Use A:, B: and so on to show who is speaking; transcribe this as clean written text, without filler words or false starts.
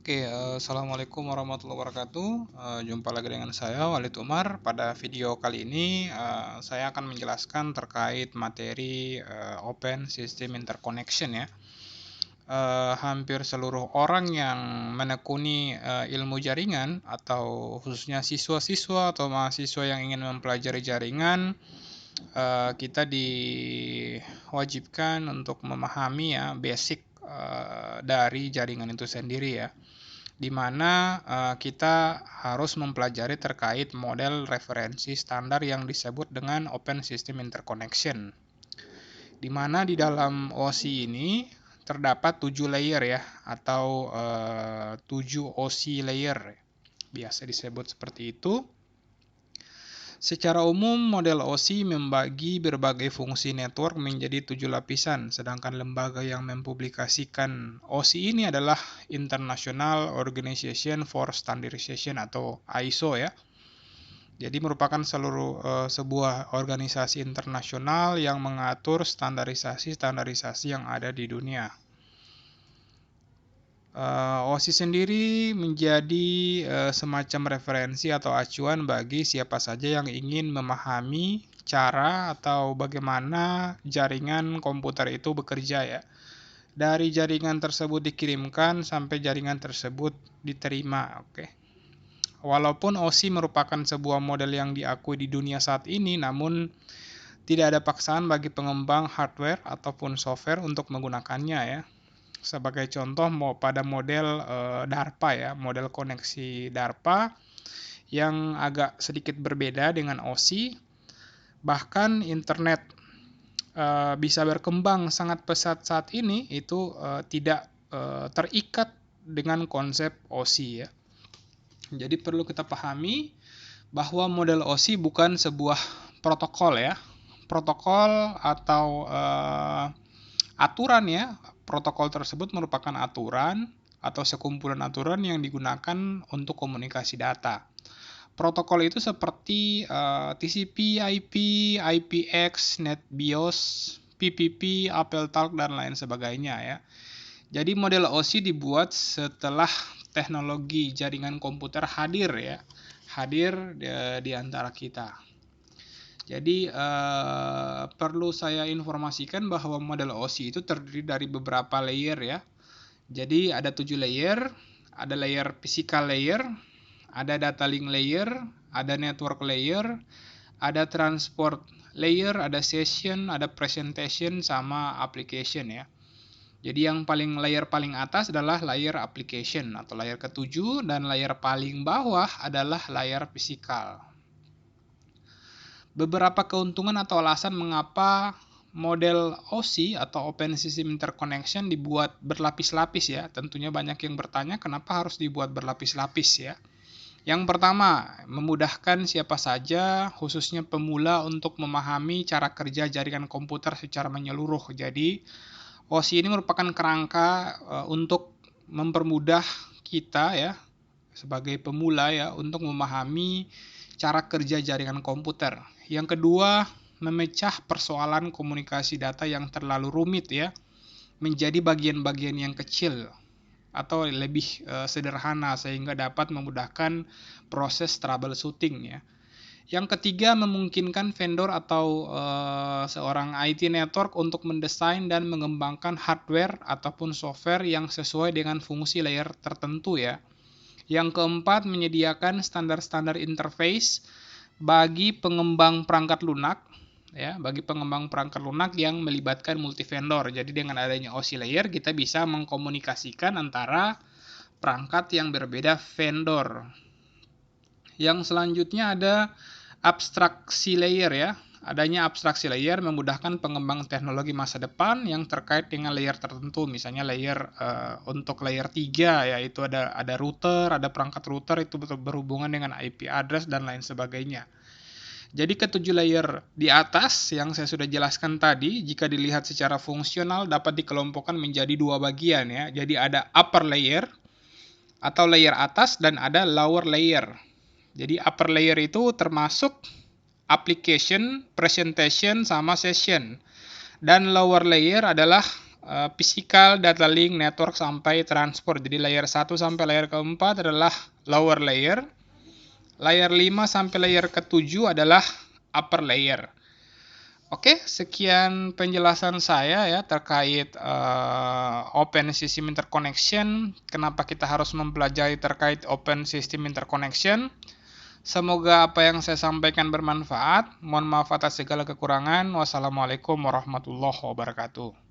A: Assalamualaikum warahmatullahi wabarakatuh. Jumpa lagi dengan saya, Walid Umar. Pada video kali ini, saya akan menjelaskan terkait materi Open System Interconnection ya. Hampir seluruh orang yang menekuni ilmu jaringan atau khususnya siswa-siswa atau mahasiswa yang ingin mempelajari jaringan, kita diwajibkan untuk memahami ya basic dari jaringan itu sendiri ya, di mana kita harus mempelajari terkait model referensi standar yang disebut dengan Open System Interconnection, di mana di dalam OSI ini terdapat 7 layer ya, atau 7 OSI layer, biasa disebut seperti itu. Secara umum, model OSI membagi berbagai fungsi network menjadi 7 lapisan, sedangkan lembaga yang mempublikasikan OSI ini adalah International Organization for Standardization atau ISO ya. Jadi merupakan sebuah organisasi internasional yang mengatur standarisasi yang ada di dunia. OSI sendiri menjadi semacam referensi atau acuan bagi siapa saja yang ingin memahami cara atau bagaimana jaringan komputer itu bekerja ya. Dari jaringan tersebut dikirimkan sampai jaringan tersebut diterima. Walaupun OSI merupakan sebuah model yang diakui di dunia saat ini, namun tidak ada paksaan bagi pengembang hardware ataupun software untuk menggunakannya ya. Sebagai contoh pada model DARPA ya, model koneksi DARPA yang agak sedikit berbeda dengan OSI. Bahkan internet bisa berkembang sangat pesat saat ini itu tidak terikat dengan konsep OSI ya. Jadi perlu kita pahami bahwa model OSI bukan sebuah protokol ya. Protokol atau aturan ya. Protokol tersebut merupakan aturan atau sekumpulan aturan yang digunakan untuk komunikasi data. Protokol itu seperti TCP, IP, IPX, NetBIOS, PPP, AppleTalk, dan lain sebagainya ya. Jadi model OSI dibuat setelah teknologi jaringan komputer hadir ya, hadir di antara kita. Jadi perlu saya informasikan bahwa model OSI itu terdiri dari beberapa layer ya. Jadi ada 7 layer, ada layer physical layer, ada data link layer, ada network layer, ada transport layer, ada session, ada presentation, sama application ya. Jadi yang layer paling atas adalah layer application atau layer ke-7, dan layer paling bawah adalah layer physical. Beberapa keuntungan atau alasan mengapa model OSI atau Open System Interconnection dibuat berlapis-lapis ya. Tentunya banyak yang bertanya kenapa harus dibuat berlapis-lapis ya. Yang pertama, memudahkan siapa saja, khususnya pemula, untuk memahami cara kerja jaringan komputer secara menyeluruh. Jadi, OSI ini merupakan kerangka untuk mempermudah kita ya, sebagai pemula ya, untuk memahami cara kerja jaringan komputer. Yang kedua, memecah persoalan komunikasi data yang terlalu rumit ya, menjadi bagian-bagian yang kecil atau lebih sederhana sehingga dapat memudahkan proses troubleshooting ya. Yang ketiga, memungkinkan vendor atau seorang IT network untuk mendesain dan mengembangkan hardware ataupun software yang sesuai dengan fungsi layer tertentu ya. Yang keempat, menyediakan standar-standar interface bagi pengembang perangkat lunak ya, bagi pengembang perangkat lunak yang melibatkan multi vendor. Jadi dengan adanya OSI layer kita bisa mengkomunikasikan antara perangkat yang berbeda vendor. Yang selanjutnya ada abstraksi layer ya. Adanya abstraksi layer memudahkan pengembang teknologi masa depan yang terkait dengan layer tertentu. Misalnya layer untuk layer 3 yaitu ada router, ada perangkat router itu berhubungan dengan IP address dan lain sebagainya. Jadi ke-7 layer di atas yang saya sudah jelaskan tadi, jika dilihat secara fungsional dapat dikelompokkan menjadi 2 bagian ya. Jadi ada upper layer atau layer atas dan ada lower layer. Jadi upper layer itu termasuk application, presentation, sama session. Dan lower layer adalah physical data link network sampai transport. Jadi layer 1 sampai layer keempat adalah lower layer. Layer 5 sampai layer ke-7 adalah upper layer. Oke, sekian penjelasan saya ya terkait Open System Interconnection. Kenapa kita harus mempelajari terkait Open System Interconnection? Semoga apa yang saya sampaikan bermanfaat. Mohon maaf atas segala kekurangan. Wassalamualaikum warahmatullahi wabarakatuh.